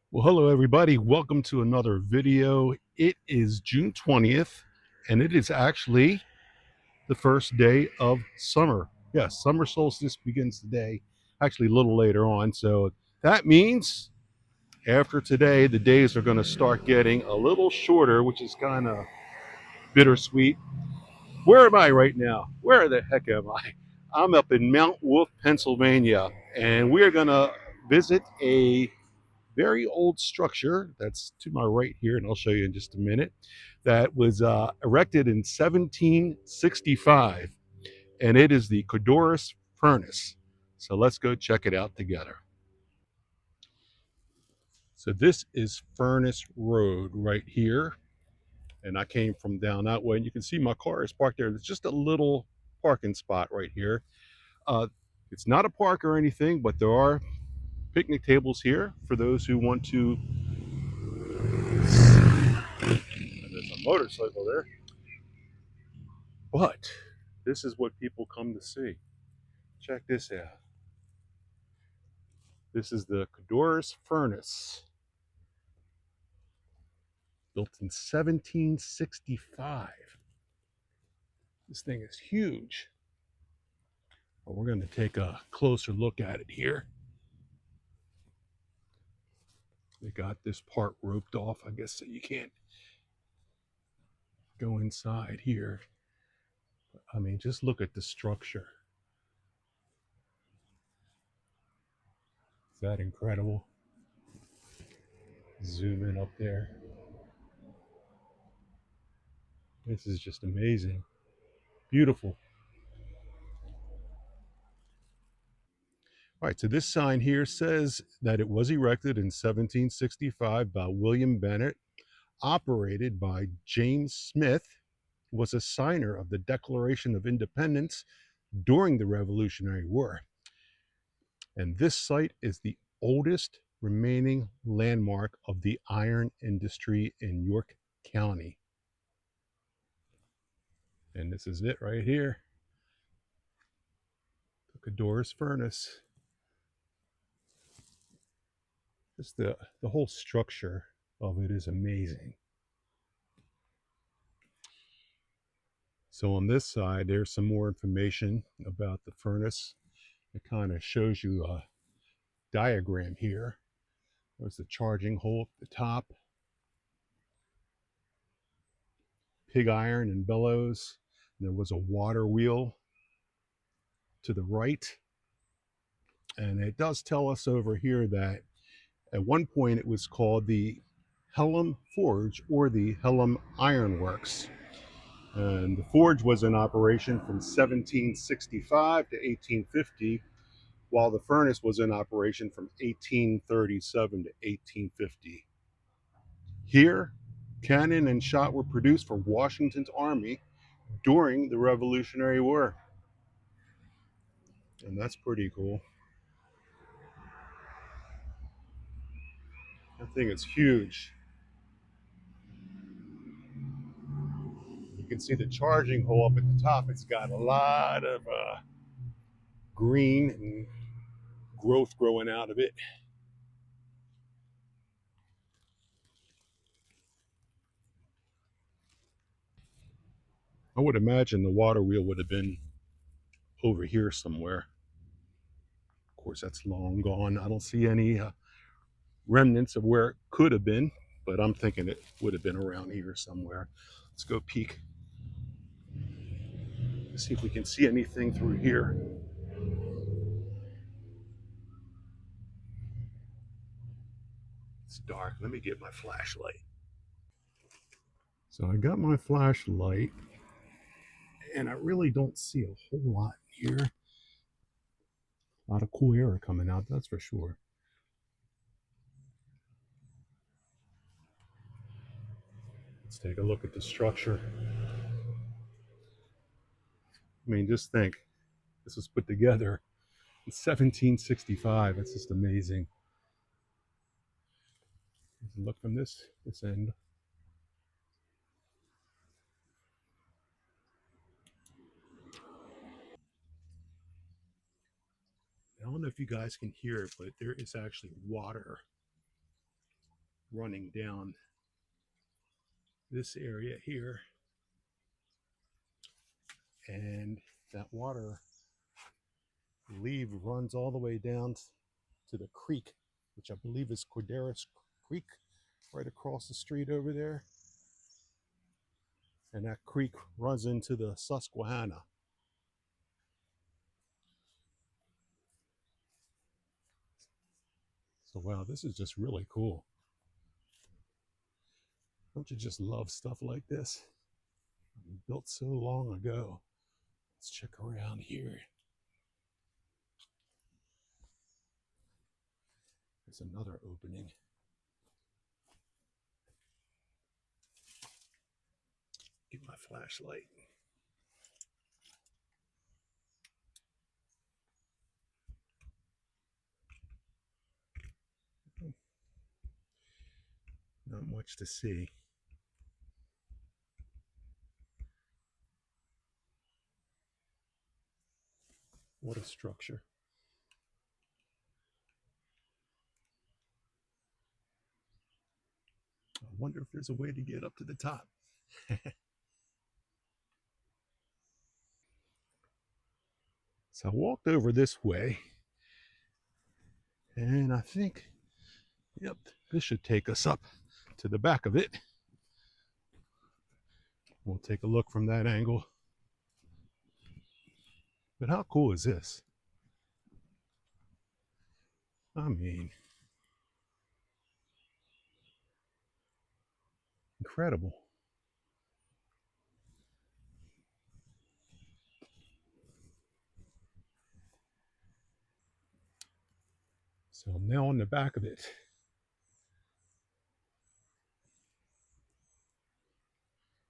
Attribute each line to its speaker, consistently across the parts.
Speaker 1: Well, hello everybody. Welcome to another video. It is June 20th, and it is actually the first day of summer. Yes, summer solstice begins today, actually a little later on. So that means after today, the days are going to start getting a little shorter, which is kind of bittersweet. Where am I right now? Where the heck am I? I'm up in Mount Wolf, Pennsylvania, and we're going to visit a very old structure that's to my right here, and I'll show you in just a minute, that was erected in 1765, and it is the Codorus Furnace. So let's go check it out together. So this is Furnace Road right here, and I came from down that way, and you can see my car is parked there. There's just a little parking spot right here. Uh, it's not a park or anything, but there are picnic tables here for those who want to. There's a motorcycle there. But this is what people come to see. Check this out. This is the Codorus Furnace, built in 1765. This thing is huge. But we're going to take a closer look at it here. They got this part roped off, I guess, so you can't go inside here. I mean, just look at the structure. Is that incredible? Zoom in up there. This is just amazing. Beautiful. All right, so this sign here says that it was erected in 1765 by William Bennett, operated by James Smith, who was a signer of the Declaration of Independence during the Revolutionary War. And this site is the oldest remaining landmark of the iron industry in York County. And this is it right here, the Codorus Furnace. Just the whole structure of it is amazing. So on this side, there's some more information about the furnace. It kind of shows you a diagram here. There's the charging hole at the top, pig iron and bellows. There was a water wheel to the right. And it does tell us over here that at one point it was called the Hellem Forge or the Hellam Iron Works. And the forge was in operation from 1765 to 1850, while the furnace was in operation from 1837 to 1850. Here, cannon and shot were produced for Washington's army during the Revolutionary War. And that's pretty cool. That thing is huge. You can see the charging hole up at the top. It's got a lot of green and growth growing out of it. I would imagine the water wheel would have been over here somewhere. Of course, that's long gone. I don't see any remnants of where it could have been, but I'm thinking it would have been around here somewhere. Let's go peek. Let's see if we can see anything through here. It's dark. Let me get my flashlight. So I got my flashlight, and I really don't see a whole lot here. A lot of cool air coming out, that's for sure. Let's take a look at the structure. I mean, just think, this was put together in 1765. It's just amazing. Look from this end. I don't know if you guys can hear it, but there is actually water running down this area here, and that water, I believe, runs all the way down to the creek, which I believe is Codorus Creek, right across the street over there. And that creek runs into the Susquehanna. So wow, this is just really cool. Don't you just love stuff like this? Built so long ago. Let's check around here. There's another opening. Get my flashlight. Not much to see. What a structure. I wonder if there's a way to get up to the top. So I walked over this way, and I think, yep, this should take us up to the back of it. We'll take a look from that angle. But how cool is this? I mean, incredible. So I'm now on the back of it.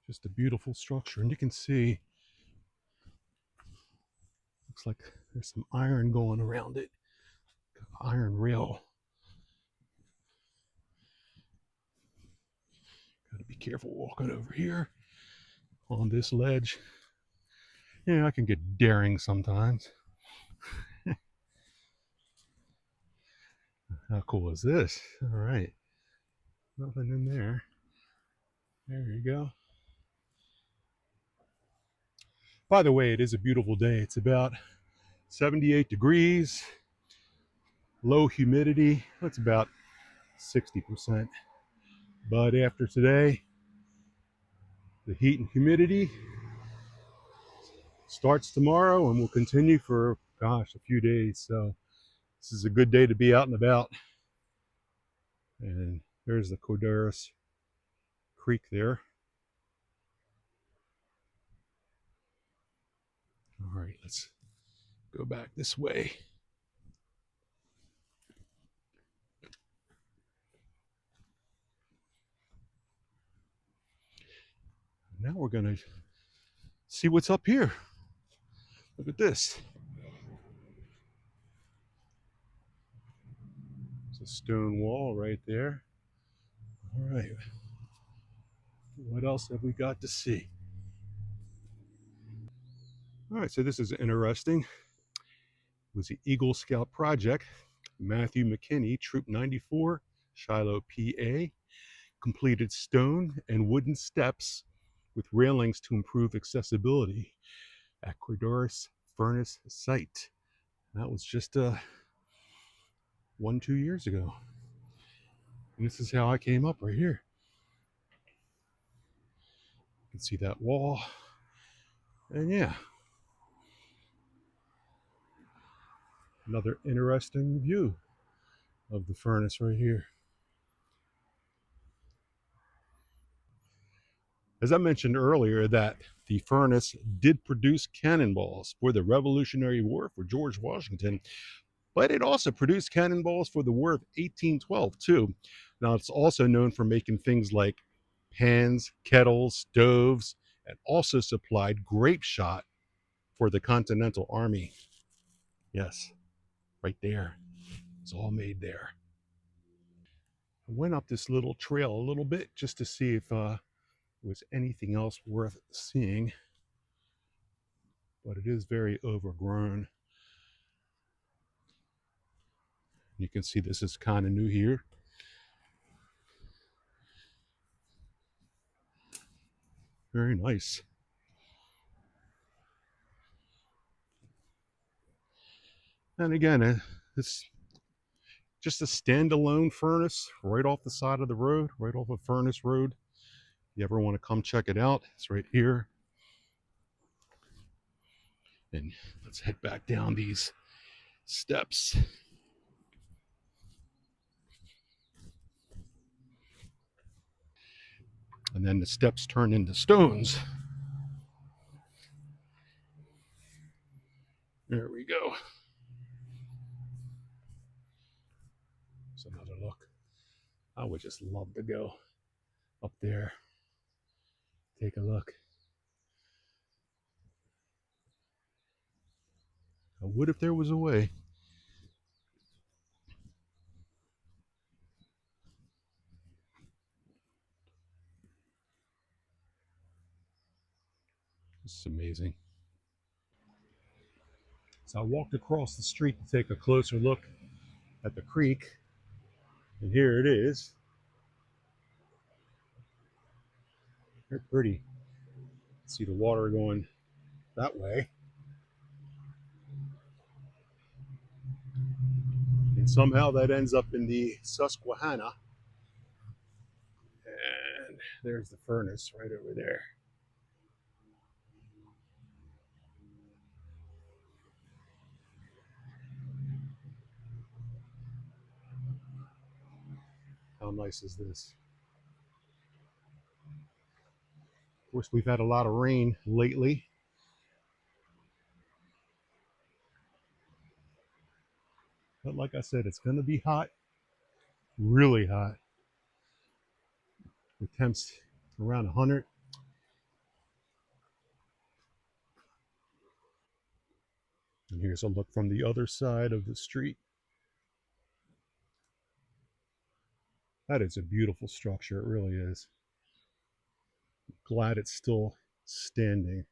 Speaker 1: Just a beautiful structure. And you can see, looks like there's some iron going around it. Iron rail. Got to be careful walking over here on this ledge. Yeah, I can get daring sometimes. How cool is this? All right. Nothing in there. There you go. By the way, it is a beautiful day. It's about 78 degrees, low humidity. It's about 60%. But after today, the heat and humidity starts tomorrow and will continue for, gosh, a few days. So this is a good day to be out and about. And there's the Codorus Creek there. All right, let's go back this way. Now we're going to see what's up here. Look at this. It's a stone wall right there. All right. What else have we got to see? All right, so this is interesting. It was the Eagle Scout Project. Matthew McKinney, Troop 94, Shiloh, PA, completed stone and wooden steps with railings to improve accessibility at Codorus Furnace site. That was just 2 years ago. And this is how I came up right here. You can see that wall. And yeah, another interesting view of the furnace right here. As I mentioned earlier, that the furnace did produce cannonballs for the Revolutionary War for George Washington, but it also produced cannonballs for the War of 1812 too. Now it's also known for making things like pans, kettles, stoves, and also supplied grapeshot for the Continental Army. Yes, right there. It's all made there. I went up this little trail a little bit just to see if there was anything else worth seeing, but it is very overgrown. You can see this is kind of new here. Very nice. And again, it's just a standalone furnace right off the side of the road, right off of Furnace Road. If you ever want to come check it out, it's right here. And let's head back down these steps. And then the steps turn into stones. There we go. There's another look. I would just love to go up there. Take a look. I would if there was a way. This is amazing. So I walked across the street to take a closer look at the creek, and here it is. They're pretty. See the water going that way. And somehow that ends up in the Susquehanna. And there's the furnace right over there. How nice is this? Of course, we've had a lot of rain lately. But like I said, it's going to be hot, really hot. The temps around 100. And here's a look from the other side of the street. That is a beautiful structure, it really is. Glad it's still standing.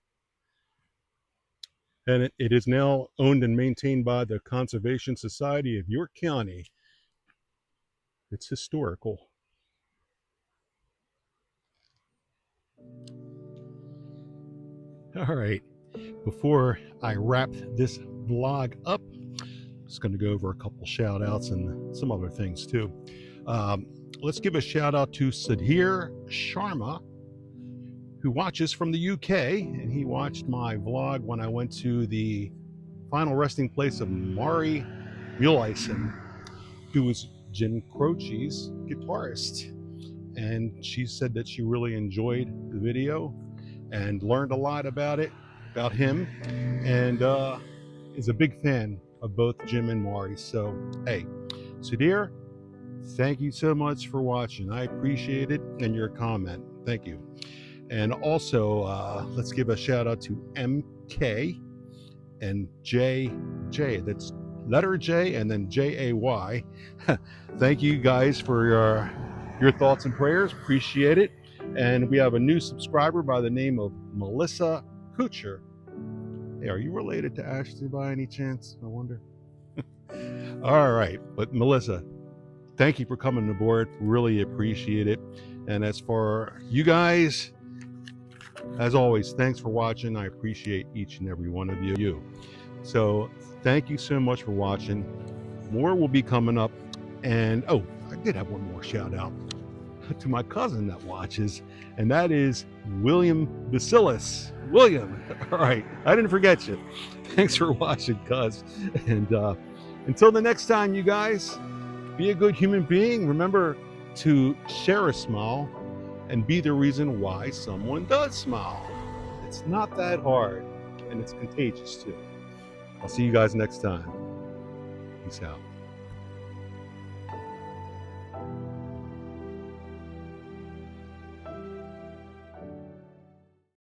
Speaker 1: And it is now owned and maintained by the Conservation Society of York County. It's historical. All right, before I wrap this vlog up, I'm just going to go over a couple shout outs and some other things too. Let's give a shout out to Sudhir Sharma, who watches from the UK, and he watched my vlog when I went to the final resting place of Mari Muleisen, who was Jim Croce's guitarist. And she said that she really enjoyed the video and learned a lot about him, and is a big fan of both Jim and Mari. So, hey, Sudhir, thank you so much for watching. I appreciate it, and your comment. Thank you. And also, let's give a shout out to MK and JJ. That's letter J and then JAY. Thank you guys for your thoughts and prayers. Appreciate it. And we have a new subscriber by the name of Melissa Kucher. Hey, are you related to Ashley by any chance? I wonder. All right, but Melissa, thank you for coming aboard. Really appreciate it. And as for you guys, as always, thanks for watching. I appreciate each and every one of you. So thank you so much for watching. More will be coming up. And oh, I did have one more shout out to my cousin that watches, and that is William Basilis. William, all right, I didn't forget you. Thanks for watching, cuz. And until the next time, you guys, be a good human being. Remember to share a smile and be the reason why someone does smile. It's not that hard, and it's contagious too. I'll see you guys next time. Peace out.